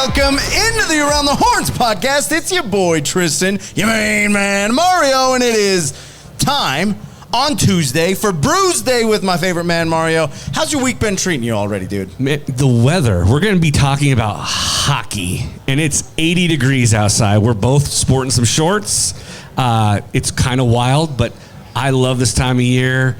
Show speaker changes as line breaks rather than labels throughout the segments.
welcome into the Around the Horns podcast. It's your boy Tristan, your main man Mario, and it is time on Tuesday for Brews Day with my favorite man Mario. How's your week been treating you already, dude?
Man, the weather. We're going to be talking about hockey, and it's 80 degrees outside. We're both sporting some shorts. It's kind of wild, but I love this time of year.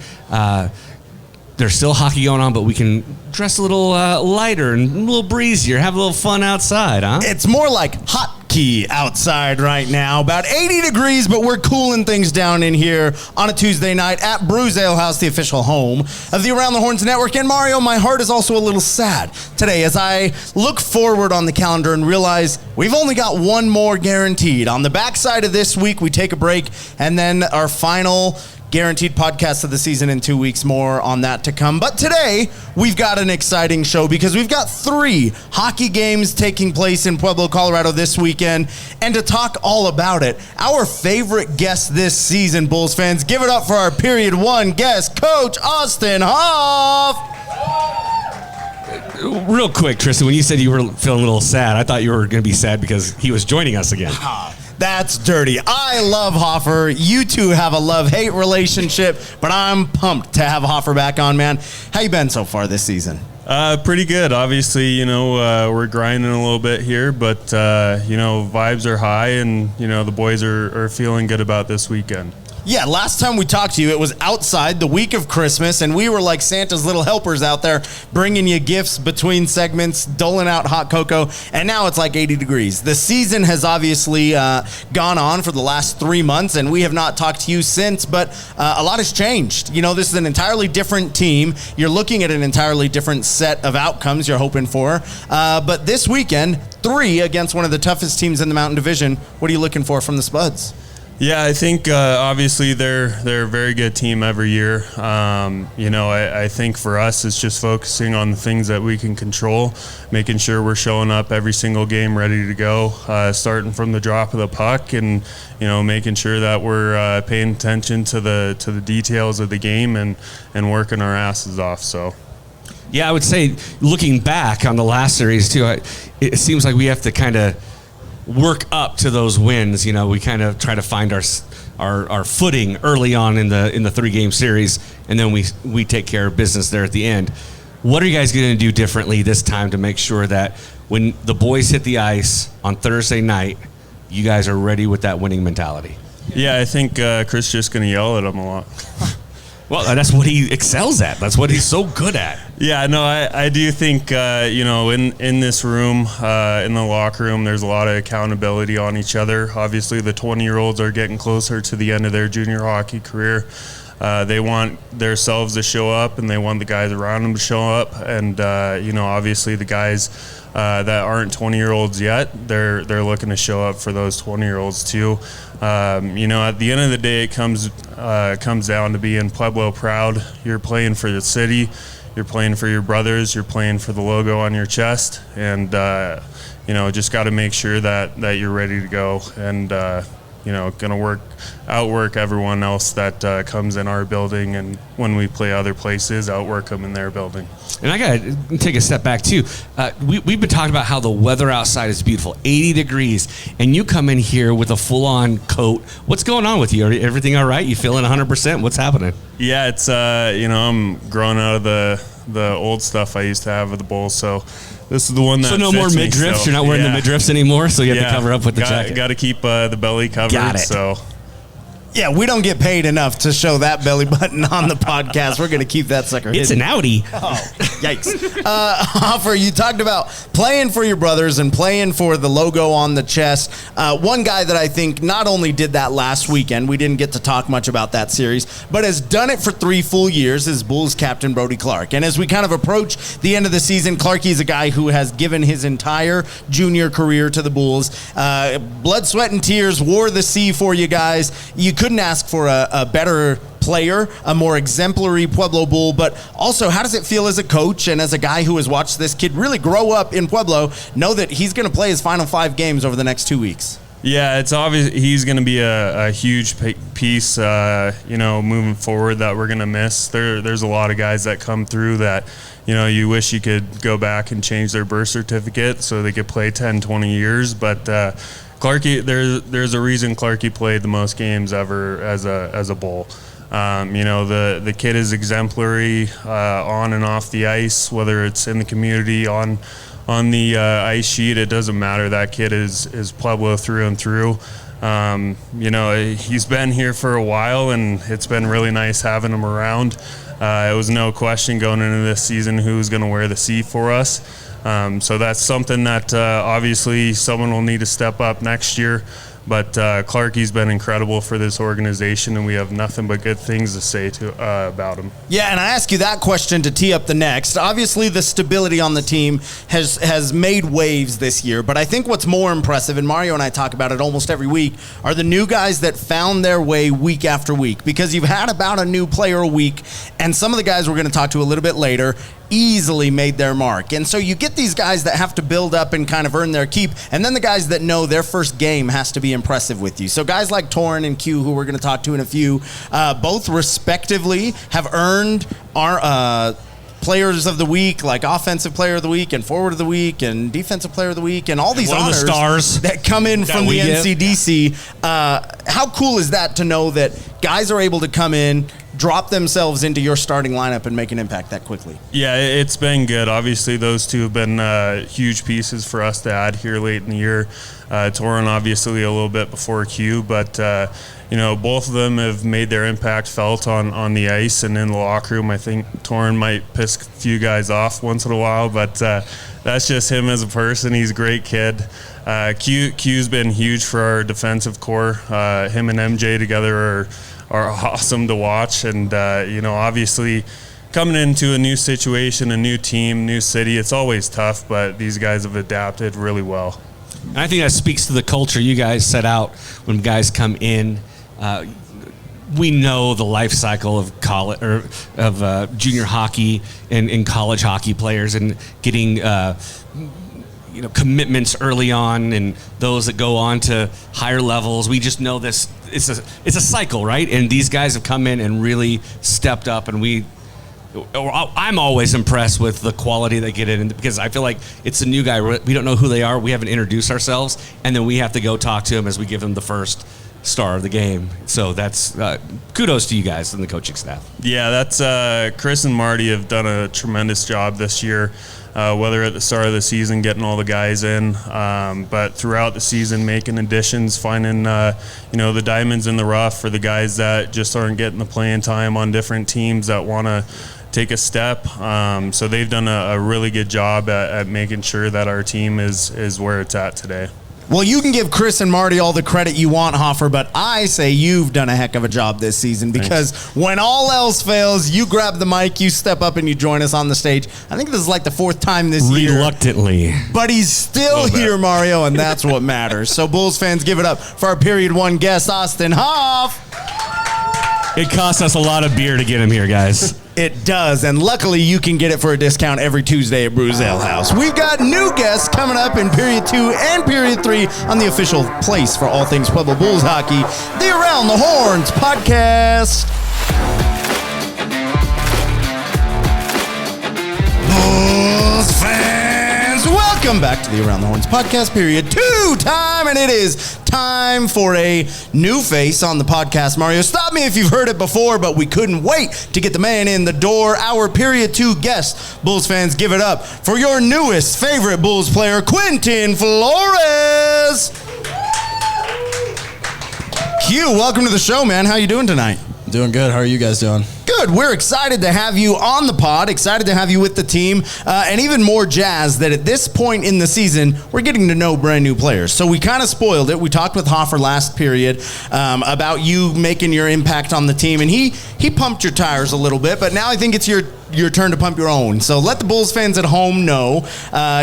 There's still hockey going on, but we can dress a little lighter and a little breezier, have a little fun outside, huh?
It's more like hotkey outside right now. About 80 degrees, but we're cooling things down in here on a Tuesday night at Brews Ale House, the official home of the Around the Horns Network. And Mario, my heart is also a little sad today as I look forward on the calendar and realize we've only got one more guaranteed. On the backside of this week, we take a break, and then our final guaranteed podcast of the season in 2 weeks. More on that to come. But today, we've got an exciting show because we've got 3 hockey games taking place in Pueblo, Colorado this weekend. And to talk all about it, our favorite guest this season, Bulls fans, give it up for our period 1 guest, Coach Hoff.
Real quick, Tristan, when you said you were feeling a little sad, I thought you were going to be sad because he was joining us again.
That's dirty. I love Hoffer. You two have a love-hate relationship, but I'm pumped to have Hoffer back on, man. How you been so far this season?
Pretty good. Obviously, we're grinding a little bit here, but, vibes are high, and, the boys are feeling good about this weekend.
Yeah, last time we talked to you, it was outside the week of Christmas, and we were like Santa's little helpers out there bringing you gifts between segments, doling out hot cocoa, and now it's like 80 degrees. The season has obviously gone on for the last 3 months, and we have not talked to you since, but a lot has changed. This is an entirely different team. You're looking at an entirely different set of outcomes you're hoping for, but this weekend, 3 against one of the toughest teams in the Mountain Division. What are you looking for from the Spuds?
Yeah, I think obviously they're a very good team every year. I think for us it's just focusing on the things that we can control, making sure we're showing up every single game ready to go, starting from the drop of the puck, and making sure that we're paying attention to the details of the game and working our asses off. So.
Yeah, I would say looking back on the last series too, it seems like we have to kind of work up to those wins. We kind of try to find our footing early on in the 3-game series, and then we take care of business there at the end. What are you guys going to do differently this time to make sure that when the boys hit the ice on Thursday night, you guys are ready with that winning mentality?
Yeah, I think Chris is just going to yell at them a lot.
Well, that's what he excels at. That's what he's so good at.
Yeah, no, I do think, in this room, in the locker room, there's a lot of accountability on each other. Obviously, the 20-year-olds are getting closer to the end of their junior hockey career. They want themselves to show up, and they want the guys around them to show up. And, obviously the guys that aren't 20-year-olds yet, they're looking to show up for those 20-year-olds too. At the end of the day, it comes down to being Pueblo proud. You're playing for the city, you're playing for your brothers, you're playing for the logo on your chest, and just got to make sure that you're ready to go and going to outwork everyone else that comes in our building, and when we play other places, outwork them in their building.
And I got to take a step back, too. We've been talking about how the weather outside is beautiful, 80 degrees, and you come in here with a full-on coat. What's going on with you? Everything all right? You feeling 100%? What's happening?
Yeah, it's, I'm growing out of the old stuff I used to have with the Bulls, so this is the one that
So no more midriffs? You're not wearing the midriffs anymore, so you have to cover up with the jacket?
Got to keep the belly covered.
Got it.
So.
Yeah, we don't get paid enough to show that belly button on the podcast. We're going to keep that sucker hidden.
It's an Audi.
Oh, yikes. Hoffer, you talked about playing for your brothers and playing for the logo on the chest. One guy that I think not only did that last weekend, we didn't get to talk much about that series, but has done it for 3 full years is Bulls captain Brody Clark. And as we kind of approach the end of the season, Clarky is a guy who has given his entire junior career to the Bulls. Blood, sweat, and tears wore the sea for you guys. You couldn't ask for a better player, a more exemplary Pueblo Bull, but also how does it feel as a coach and as a guy who has watched this kid really grow up in Pueblo, know that he's going to play his final 5 games over the next 2 weeks?
Yeah, it's obvious he's going to be a huge piece, moving forward that we're going to miss. There's a lot of guys that come through that, you wish you could go back and change their birth certificate so they could play 10, 20 years. But Clarkie, there's a reason Clarkie played the most games ever as a Bull. The kid is exemplary on and off the ice, whether it's in the community, on the ice sheet. It doesn't matter. That kid is Pueblo through and through. He's been here for a while, and it's been really nice having him around. It was no question going into this season who's going to wear the C for us. So that's something that obviously someone will need to step up next year. But Clarkie's been incredible for this organization, and we have nothing but good things to say about him.
Yeah, and I ask you that question to tee up the next. Obviously, the stability on the team has made waves this year, but I think what's more impressive, and Mario and I talk about it almost every week, are the new guys that found their way week after week, because you've had about a new player a week, and some of the guys we're going to talk to a little bit later easily made their mark. And so you get these guys that have to build up and kind of earn their keep, and then the guys that know their first game has to be impressive with you. So guys like Torran and Q, who we're going to talk to in a few, both respectively have earned our players of the week, like offensive player of the week and forward of the week and defensive player of the week, and all these honors
the stars
that come in from the NCDC. How cool is that to know that guys are able to come in, drop themselves into your starting lineup and make an impact that quickly?
Yeah, it's been good. Obviously, those two have been huge pieces for us to add here late in the year. Torran obviously a little bit before Q, but both of them have made their impact felt on the ice and in the locker room. I think Torran might piss a few guys off once in a while, but that's just him as a person. He's a great kid. Q's been huge for our defensive core. Him and MJ together are awesome to watch, and obviously coming into a new situation, a new team, new city, it's always tough, but these guys have adapted really well.
And I think that speaks to the culture you guys set out when guys come in. We know the life cycle of college or of junior hockey and college hockey players, and getting commitments early on, and those that go on to higher levels. We just know this. It's a cycle, right? And these guys have come in and really stepped up, and I'm always impressed with the quality they get in, because I feel like it's a new guy. We don't know who they are. We haven't introduced ourselves, and then we have to go talk to them as we give them the first star of the game. So that's kudos to you guys and the coaching staff.
Yeah, that's Chris and Marty have done a tremendous job this year, whether at the start of the season getting all the guys in, but throughout the season making additions, finding the diamonds in the rough for the guys that just aren't getting the playing time on different teams that want to take a step. So they've done a really good job at making sure that our team is where it's at today.
Well, you can give Chris and Marty all the credit you want, Hoffer, but I say you've done a heck of a job this season, because when all else fails, you grab the mic, you step up, and you join us on the stage. I think this is like the fourth time this year.
Reluctantly.
But he's still here, Mario, and that's what matters. So Bulls fans, give it up for our period one guest, Austin Hoff.
It costs us a lot of beer to get him here, guys.
It does, and luckily you can get it for a discount every Tuesday at Brews Ale House. We've got new guests coming up in period 2 and period 3 on the official place for all things Pueblo Bulls hockey, the Around the Horns podcast. Bulls fans, welcome back to the Around the Horns podcast, period 2 time, and it is time for a new face on the podcast. Mario, stop me if you've heard it before, but we couldn't wait to get the man in the door. Our period 2 guest. Bulls fans, give it up for your newest favorite Bulls player, Quinten Flores. Q, welcome to the show, man. How you doing tonight?
Doing good. How are you guys doing?
Good. We're excited to have you on the pod, excited to have you with the team, and even more jazzed that at this point in the season, we're getting to know brand new players. So we kind of spoiled it. We talked with Hoffer last period about you making your impact on the team, and he pumped your tires a little bit, but now I think it's your turn to pump your own. So let the Bulls fans at home know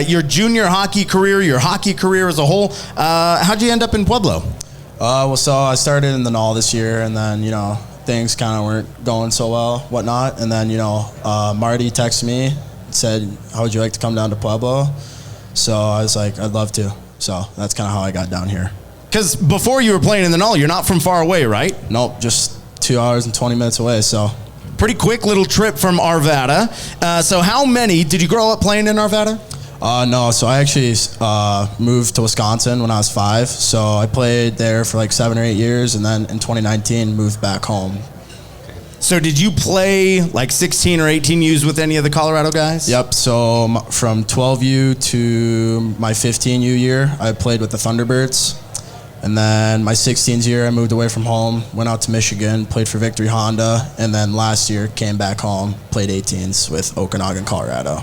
your junior hockey career, your hockey career as a whole. How'd you end up in Pueblo?
So I started in the NAL this year, and then, things kind of weren't going so well, whatnot. And then, Marty texted me, said, how would you like to come down to Pueblo? So I was like, I'd love to. So that's kind of how I got down here.
Because before you were playing in the Null, you're not from far away, right?
Nope, just 2 hours and 20 minutes away, so.
Pretty quick little trip from Arvada. So how many, did you grow up playing in Arvada?
No, so I actually moved to Wisconsin when I was 5. So I played there for like 7 or 8 years, and then in 2019 moved back home.
So did you play like 16 or 18 U's with any of the Colorado guys?
Yep, so from 12U to my 15U year, I played with the Thunderbirds. And then my 16th year, I moved away from home, went out to Michigan, played for Victory Honda, and then last year came back home, played 18s with Okanagan, Colorado.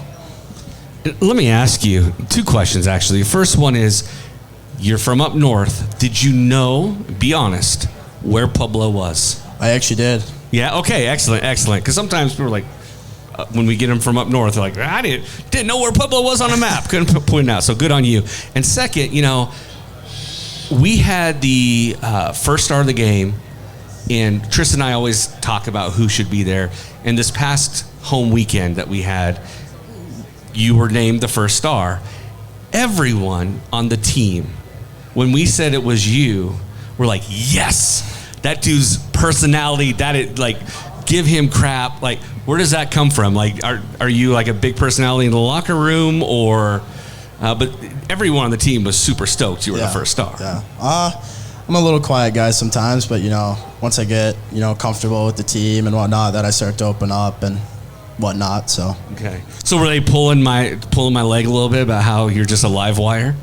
Let me ask you 2 questions, actually. The first one is, you're from up north. Did you know, be honest, where Pueblo was?
I actually did.
Yeah, okay, excellent. Because sometimes people are like, when we get them from up north, they're like, I didn't know where Pueblo was on a map. Couldn't point it out, so good on you. And second, we had the first star of the game, and Tristan and I always talk about who should be there. And this past home weekend that we had, you were named the first star. Everyone on the team, when we said it was you, were like, yes, that dude's personality, give him crap. Like, where does that come from? Like, are you like a big personality in the locker room, or... but everyone on the team was super stoked you were the first star.
Yeah. I'm a little quiet guy sometimes, but, once I get, comfortable with the team and whatnot, that I start to open up and whatnot, so.
Okay. So were they pulling my leg a little bit about how you're just a live wire?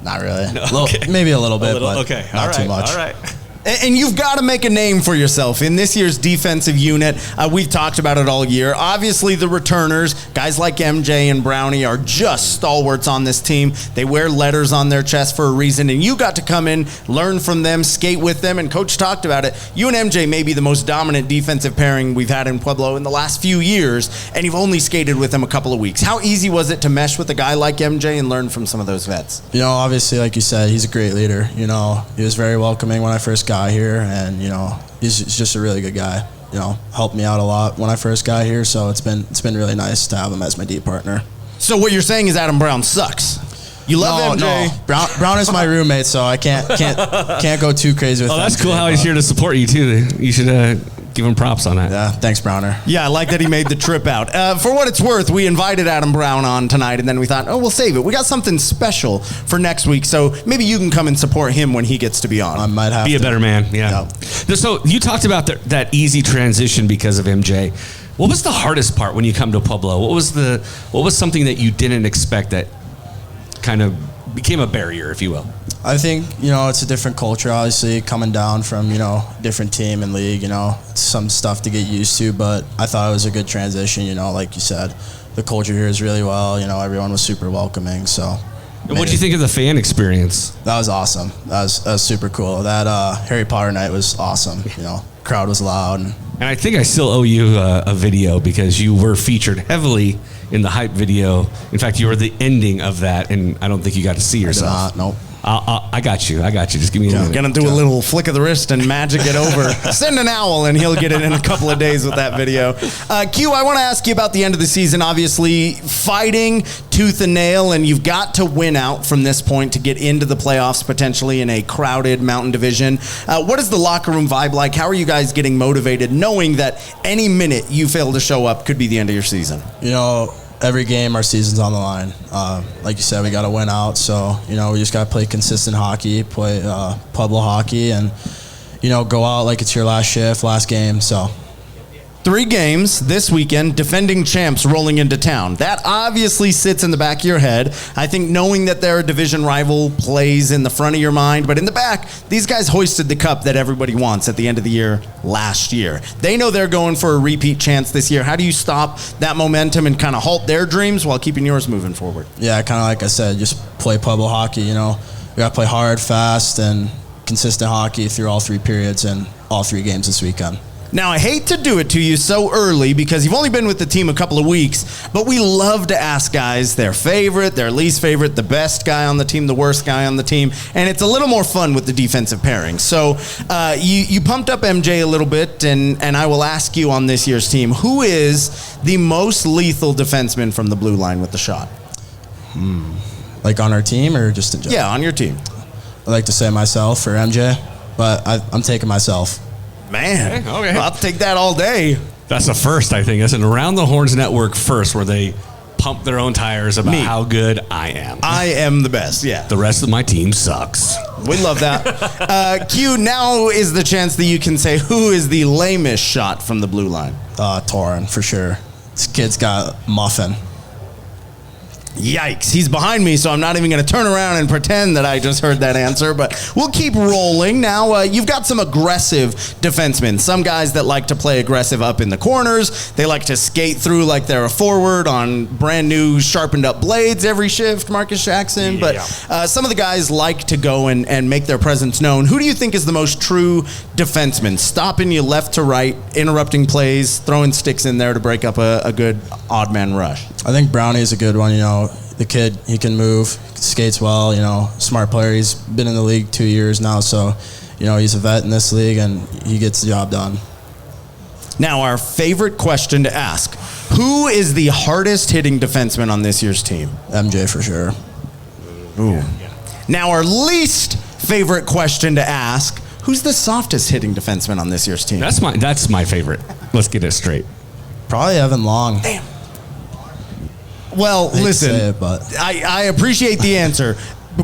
Not really.
No, okay.
Maybe a little bit,
but
not too much.
All right.
And you've got to make a name for yourself in this year's defensive unit. We've talked about it all year. Obviously, the returners, guys like MJ and Brownie, are just stalwarts on this team. They wear letters on their chest for a reason, and you got to come in, learn from them, skate with them, and Coach talked about it. You and MJ may be the most dominant defensive pairing we've had in Pueblo in the last few years, and you've only skated with them a couple of weeks. How easy was it to mesh with a guy like MJ and learn from some of those vets?
Obviously, like you said, he's a great leader. He was very welcoming when I first got here, and he's just a really good guy. Helped me out a lot when I first got here, so it's been really nice to have him as my D partner.
So what you're saying is Adam Brown sucks. You love MJ.
No. Brown is my roommate, so I can't go too crazy with him.
Oh, that's cool how he's here to support you too. You should give him props on that.
Yeah, thanks, Browner.
Yeah, I like that he made the trip out. For what it's worth, we invited Adam Brown on tonight, and then we thought, we'll save it. We got something special for next week, so maybe you can come and support him when he gets to be on.
I might have to.
Be a better man, yeah.
Yep.
So you talked about that easy transition because of MJ. What was the hardest part when you come to Pueblo? What was something that you didn't expect that kind of became a barrier, if you will?
I think, it's a different culture, obviously, coming down from, different team and league, it's some stuff to get used to, but I thought it was a good transition, like you said. The culture here is really well, everyone was super welcoming, so.
And what did you think of the fan experience?
That was awesome. That was super cool. That Harry Potter night was awesome, crowd was loud.
And I think I still owe you a video because you were featured heavily in the hype video. In fact, you were the ending of that, and I don't think you got to see yourself.
I did not, nope.
I got you. Just give me a minute.
Gonna do a little flick of the wrist and magic it over. Send an owl and he'll get it in a couple of days with that video. Q, I want to ask you about the end of the season. Obviously, fighting tooth and nail, and you've got to win out from this point to get into the playoffs potentially in a crowded Mountain Division. What is the locker room vibe like? How are you guys getting motivated, knowing that any minute you fail to show up could be the end of your season?
Every game, our season's on the line. Like you said, we got to win out. So, we just got to play consistent hockey, play Pueblo hockey, and, go out like it's your last shift, last game. So
3 games this weekend, defending champs rolling into town. That obviously sits in the back of your head. I think knowing that they're a division rival plays in the front of your mind, but in the back, these guys hoisted the cup that everybody wants at the end of the year last year. They know they're going for a repeat chance this year. How do you stop that momentum and kind of halt their dreams while keeping yours moving forward?
Yeah, kind of like I said, just play Pueblo hockey. We got to play hard, fast, and consistent hockey through all 3 periods and all 3 games this weekend.
Now, I hate to do it to you so early because you've only been with the team a couple of weeks, but we love to ask guys their favorite, their least favorite, the best guy on the team, the worst guy on the team, and it's a little more fun with the defensive pairing. So you pumped up MJ a little bit, and I will ask you on this year's team, who is the most lethal defenseman from the blue line with the shot?
Like on our team or just in general?
Yeah, on your team.
I like to say myself or MJ, but I'm taking myself.
Man,
Okay.
I'll take that all day.
That's a first, I think. That's an Around the Horns Network first, where they pump their own tires about how good I am.
I am the best, yeah.
The rest of my team sucks.
We love that. Q, now is the chance that you can say who is the lamest shot from the blue line.
Torran, for sure. This kid's got muffin.
Yikes. He's behind me, so I'm not even going to turn around and pretend that I just heard that answer, but we'll keep rolling. Now, you've got some aggressive defensemen. Some guys that like to play aggressive up in the corners. They like to skate through like they're a forward on brand new sharpened up blades every shift, Marcus Jackson. But some of the guys like to go and make their presence known. Who do you think is the most true defenseman? Stopping you left to right, interrupting plays, throwing sticks in there to break up a good odd man rush.
I think Brownie is a good one. The kid, he can move, skates well, smart player. He's been in the league 2 years now, so, he's a vet in this league, and he gets the job done.
Now, our favorite question to ask. Who is the hardest hitting defenseman on this year's team?
MJ for sure.
Ooh. Now, our least favorite question to ask. Who's the softest hitting defenseman on this year's team?
That's my favorite. Let's get it straight.
Probably Evan Long.
Damn. Well, listen, I appreciate the answer.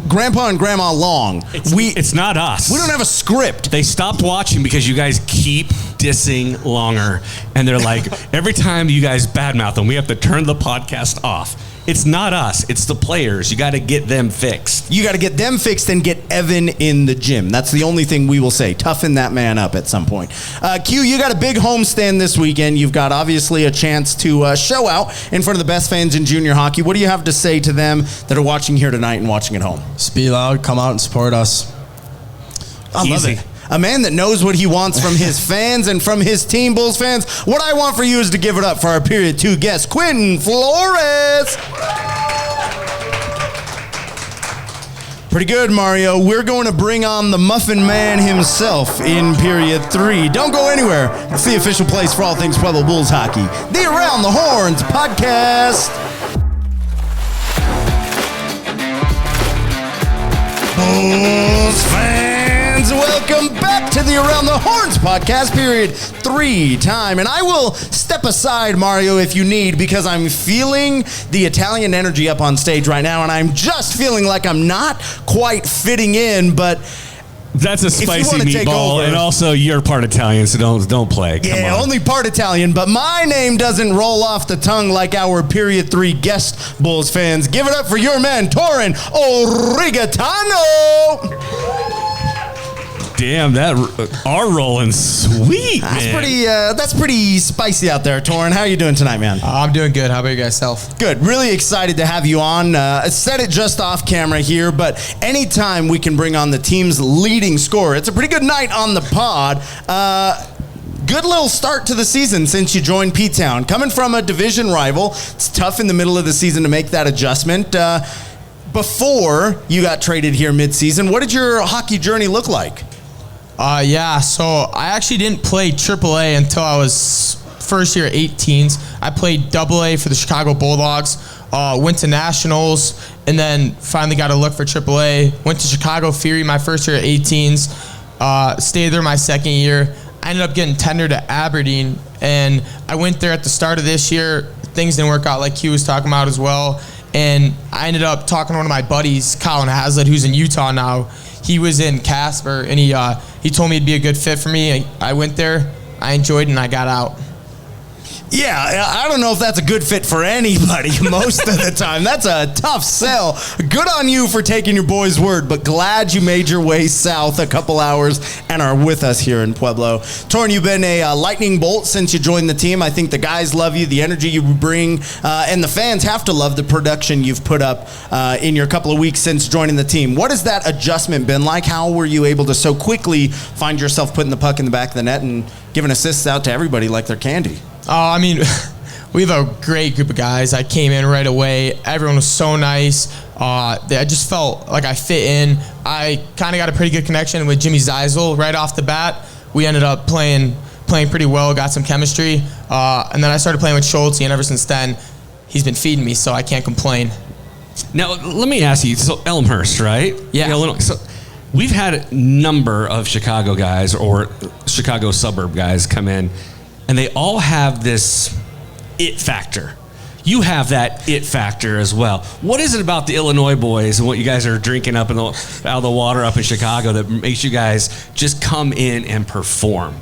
Grandpa and Grandma Long.
It's not us.
We don't have a script.
They stopped watching because you guys keep dissing Longer. And they're like, every time you guys badmouth them, we have to turn the podcast off. It's not us. It's the players. You got to get them fixed.
You got to get them fixed and get Evan in the gym. That's the only thing we will say. Toughen that man up at some point. Q, you got a big homestand this weekend. You've got obviously a chance to show out in front of the best fans in junior hockey. What do you have to say to them that are watching here tonight and watching at home?
Just be loud. Come out and support us.
I love it. A man that knows what he wants from his fans and from his team, Bulls fans. What I want for you is to give it up for our period 2 guest, Quinten Flores. Pretty good, Mario. We're going to bring on the Muffin Man himself in period 3. Don't go anywhere. It's the official place for all things Pueblo Bulls hockey. The Around the Horns podcast. Bulls fans, welcome back to the Around the Horns podcast, period 3 time. And I will step aside, Mario, if you need, because I'm feeling the Italian energy up on stage right now, and I'm just feeling like I'm not quite fitting in, but
that's a spicy
meatball,
and also you're part Italian, so don't play.
Yeah, only part Italian, but my name doesn't roll off the tongue like our period 3 guest Bulls fans. Give it up for your man, Torran Origitano.
Damn, that are rolling sweet, man.
That's pretty spicy out there, Torran. How are you doing tonight, man?
I'm doing good. How about you guys self?
Good. Really excited to have you on. I said it just off camera here, but anytime we can bring on the team's leading scorer, it's a pretty good night on the pod. Good little start to the season since you joined P-Town. Coming from a division rival, it's tough in the middle of the season to make that adjustment. Before you got traded here mid-season, what did your hockey journey look like?
So I actually didn't play AAA until I was first year 18s. I played AA for the Chicago Bulldogs, went to Nationals, and then finally got a look for AAA. Went to Chicago Fury my first year at 18s, stayed there my second year. I ended up getting tendered to Aberdeen, and I went there at the start of this year. Things didn't work out like Q was talking about as well, and I ended up talking to one of my buddies, Colin Haslett, who's in Utah now. He was in Casper, and he told me it'd be a good fit for me. I went there, I enjoyed it, and I got out.
Yeah, I don't know if that's a good fit for anybody most of the time. That's a tough sell. Good on you for taking your boy's word, but glad you made your way south a couple hours and are with us here in Pueblo. Torran, you've been a lightning bolt since you joined the team. I think the guys love you, the energy you bring, and the fans have to love the production you've put up in your couple of weeks since joining the team. What has that adjustment been like? How were you able to so quickly find yourself putting the puck in the back of the net and giving assists out to everybody like they're candy?
We have a great group of guys. I came in right away. Everyone was so nice. I just felt like I fit in. I kind of got a pretty good connection with Jimmy Zeisel right off the bat. We ended up playing pretty well, got some chemistry. And then I started playing with Schultz, and ever since then, he's been feeding me, so I can't complain.
Now, let me ask you, so Elmhurst, right?
Yeah.
So we've had a number of Chicago guys or Chicago suburb guys come in, and they all have this it factor. You have that it factor as well. What is it about the Illinois boys and what you guys are drinking up out of the water up in Chicago that makes you guys just come in and perform?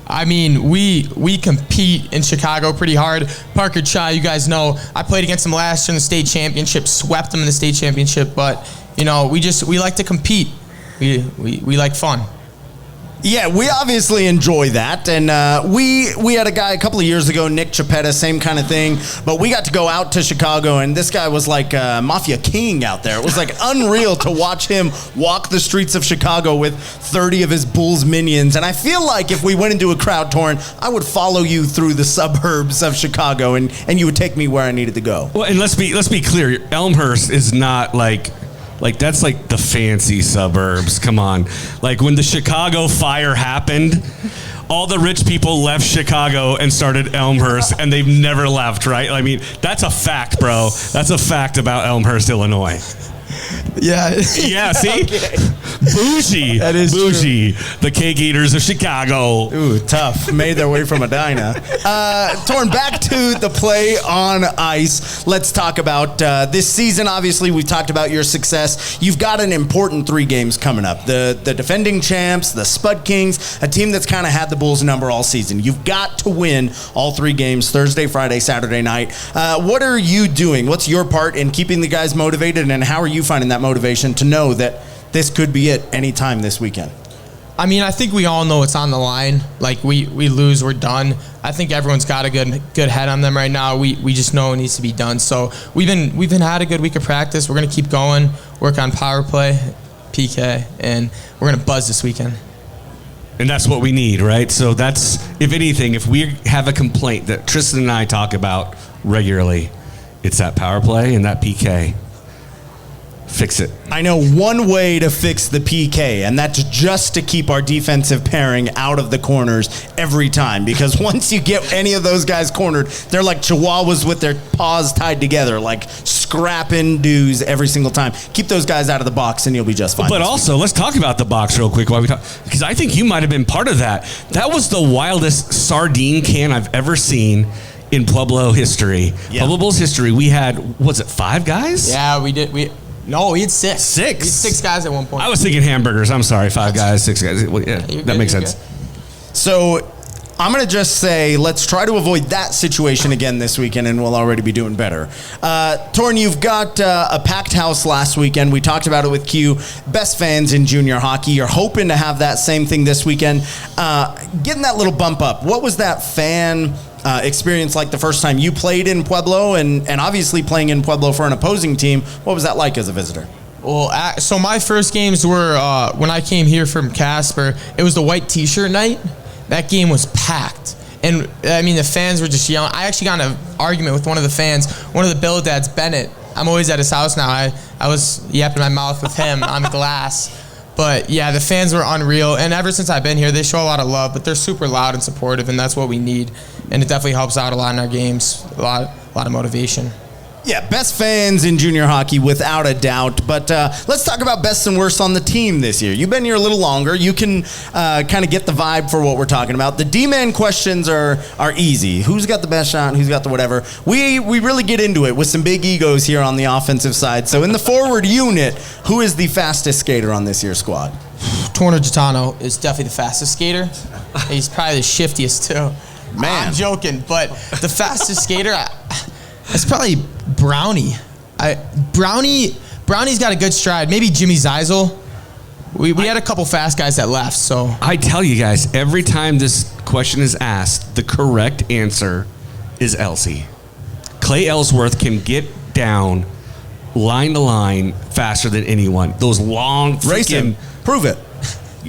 I mean, we compete in Chicago pretty hard. Parker Chai, you guys know, I played against him last year in the state championship, swept him in the state championship, but, you know, we like to compete. We like fun.
Yeah, we obviously enjoy that, and we had a guy a couple of years ago, Nick Chapetta, same kind of thing, but we got to go out to Chicago, and this guy was like Mafia King out there. It was like unreal to watch him walk the streets of Chicago with 30 of his Bulls minions, and I feel like if we went into a crowd, Torran, I would follow you through the suburbs of Chicago, and you would take me where I needed to go.
Well, and let's be clear, Elmhurst is not like that's like the fancy suburbs. Come on. Like when the Chicago fire happened, all the rich people left Chicago and started Elmhurst, and they've never left, right? I mean, that's a fact, bro. That's a fact about Elmhurst, Illinois.
Yeah.
Yeah, see? Okay. Bougie.
That is
bougie. True. The cake eaters of Chicago.
Ooh, tough. Made their way from Edina. Torran, back to the play on ice. Let's talk about this season. Obviously, we've talked about your success. You've got an important 3 games coming up. The defending champs, the Spud Kings, a team that's kind of had the Bulls number all season. You've got to win all 3 games, Thursday, Friday, Saturday night. What are you doing? What's your part in keeping the guys motivated, and how are you finding that motivation to know that this could be it any time this weekend?
I mean, I think we all know it's on the line. Like, we lose, we're done. I think everyone's got a good head on them right now. We just know it needs to be done. So we've been had a good week of practice. We're going to keep going, work on power play, PK, and we're going to buzz this weekend.
And that's what we need, right? So that's, if anything, if we have a complaint that Tristan and I talk about regularly, it's that power play and that PK. Fix it.
I know one way to fix the PK, and that's just to keep our defensive pairing out of the corners every time. Because once you get any of those guys cornered, they're like chihuahuas with their paws tied together, like scrapping dudes every single time. Keep those guys out of the box, and you'll be just fine.
But also, let's talk about the box real quick while we talk, because I think you might have been part of that. That was the wildest sardine can I've ever seen in Pueblo history. Yeah. Pueblo Bulls history. We had, was it 5 guys?
Yeah, we did. No, we had 6.
6?
We had 6 guys at one point.
I was thinking hamburgers. I'm sorry, 5 guys, 6 guys. Well, yeah, that makes sense.
Good.
So I'm going to just say let's try to avoid that situation again this weekend, and we'll already be doing better. Torran, you've got a packed house last weekend. We talked about it with Q. Best fans in junior hockey. You're hoping to have that same thing this weekend. Getting that little bump up. What was that fan experience like the first time you played in Pueblo, and obviously playing in Pueblo for an opposing team? What was that like as a visitor?
Well, so my first games were when I came here from Casper. It was the white T-shirt night. That game was packed. And, I mean, the fans were just yelling. I actually got in an argument with one of the fans, one of the Bill dads, Bennett. I'm always at his house now. I was yapping my mouth with him on the glass. But, yeah, the fans were unreal. And ever since I've been here, they show a lot of love. But they're super loud and supportive, and that's what we need. And it definitely helps out a lot in our games, a lot of motivation.
Yeah, best fans in junior hockey without a doubt. But let's talk about best and worst on the team this year. You've been here a little longer. You can kind of get the vibe for what we're talking about. The D-man questions are easy. Who's got the best shot? Who's got the whatever? We really get into it with some big egos here on the offensive side. So in the forward unit, who is the fastest skater on this year's squad?
Origitano is definitely the fastest skater. He's probably the shiftiest too.
Man.
I'm joking, but the fastest skater, it's probably Brownie. Brownie's got a good stride. Maybe Jimmy Zeisel. We had a couple fast guys that left, so.
I tell you guys, every time this question is asked, the correct answer is Elsie. Clay Ellsworth can get down line to line faster than anyone. Those long
race him. Prove it.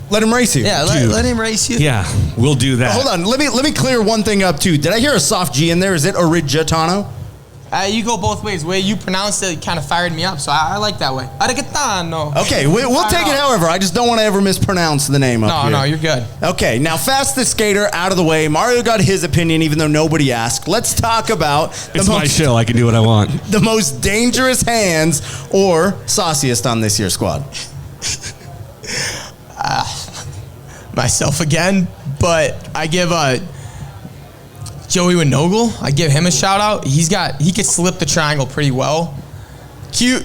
Let him race you.
Yeah, let him race you.
Yeah, we'll do that.
Hold on. Let me clear one thing up too. Did I hear a soft G in there? Is it Origitano?
You go both ways. The way you pronounced it kind of fired me up, so I like that way. Origitano.
Okay, we'll take it however. I just don't want to ever mispronounce the name up here.
No, you're good.
Okay, now fastest skater out of the way. Mario got his opinion even though nobody asked. Let's talk about
it's my show. I can do what I want.
The most dangerous hands or sauciest on this year's squad.
myself again, but I give Joey Winogle, I give him a shout out. He could slip the triangle pretty well. Q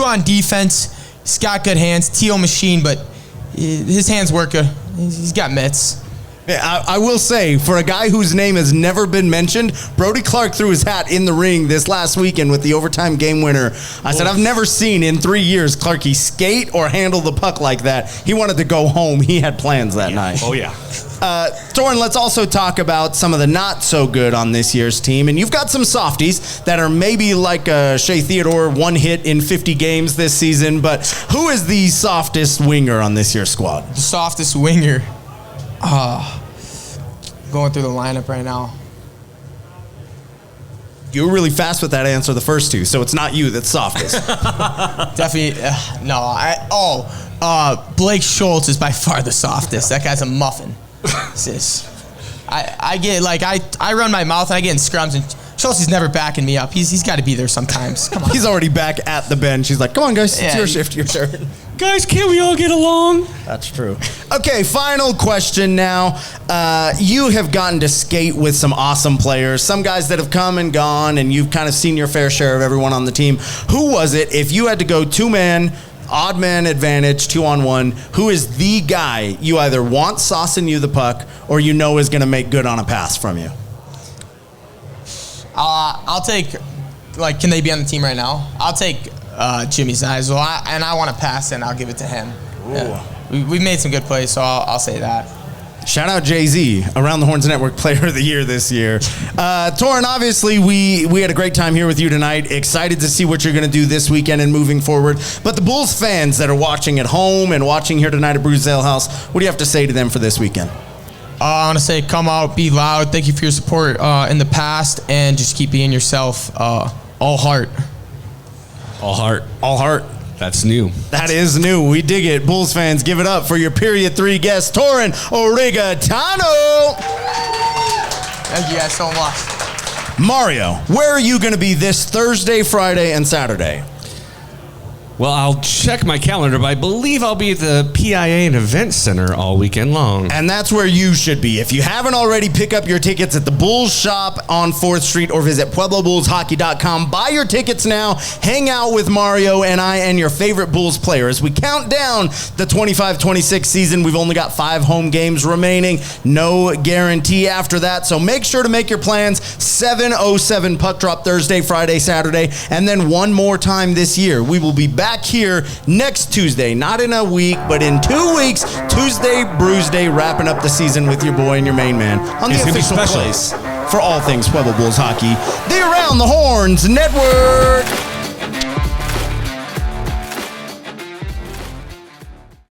on defense, he's got good hands. Teal machine, but his hands work good. He's got mitts.
Yeah, I will say, for a guy whose name has never been mentioned, Brody Clark threw his hat in the ring this last weekend with the overtime game winner. I said, I've never seen in 3 years Clarky skate or handle the puck like that. He wanted to go home. He had plans that night.
Oh, yeah.
Torran, let's also talk about some of the not so good on this year's team. And you've got some softies that are maybe like Shea Theodore, one hit in 50 games this season. But who is the softest winger on this year's squad?
The softest winger. Going through the lineup right now.
You were really fast with that answer the first two, so it's not you that's softest.
Definitely, Blake Schultz is by far the softest. That guy's a muffin. I get I run my mouth and I get in scrums and Schultz is never backing me up. He's got to be there sometimes. Come on.
He's already back at the bench. He's like, come on, guys, it's your shift, your turn.
Guys, can't we all get along?
That's true. Okay, final question now. You have gotten to skate with some awesome players, some guys that have come and gone, and you've kind of seen your fair share of everyone on the team. Who was it, if you had to go two-man, odd man advantage, 2-on-1, who is the guy you either want saucing you the puck or you know is going to make good on a pass from you?
I'll take, can they be on the team right now? I'll take Jimmy Zeisel, and I want to pass, and I'll give it to him. Yeah. We've made some good plays, so I'll say that.
Shout out Jay-Z, Around the Horns Network Player of the Year this year. Torran, obviously, we had a great time here with you tonight. Excited to see what you're going to do this weekend and moving forward. But the Bulls fans that are watching at home and watching here tonight at Bruce Ale House, what do you have to say to them for this weekend?
I want to say come out, be loud. Thank you for your support in the past, and just keep being yourself. All heart.
All heart.
All heart.
That's new.
That is new. We dig it. Bulls fans, give it up for your period 3 guest, Torran Origitano.
Thank you guys so much.
Mario, where are you going to be this Thursday, Friday, and Saturday?
Well, I'll check my calendar, but I believe I'll be at the PIA and Event Center all weekend long.
And that's where you should be. If you haven't already, pick up your tickets at the Bulls shop on 4th Street or visit PuebloBullsHockey.com. Buy your tickets now. Hang out with Mario and I and your favorite Bulls players. We count down the 25-26 season. We've only got 5 home games remaining. No guarantee after that. So make sure to make your plans. 7:07 puck drop Thursday, Friday, Saturday, and then one more time this year. We will be back here next Tuesday, not in a week, but in 2 weeks, Tuesday, Bruise Day, wrapping up the season with your boy and your main man on the official place for all things Pueblo Bulls hockey, the Around the Horns Network.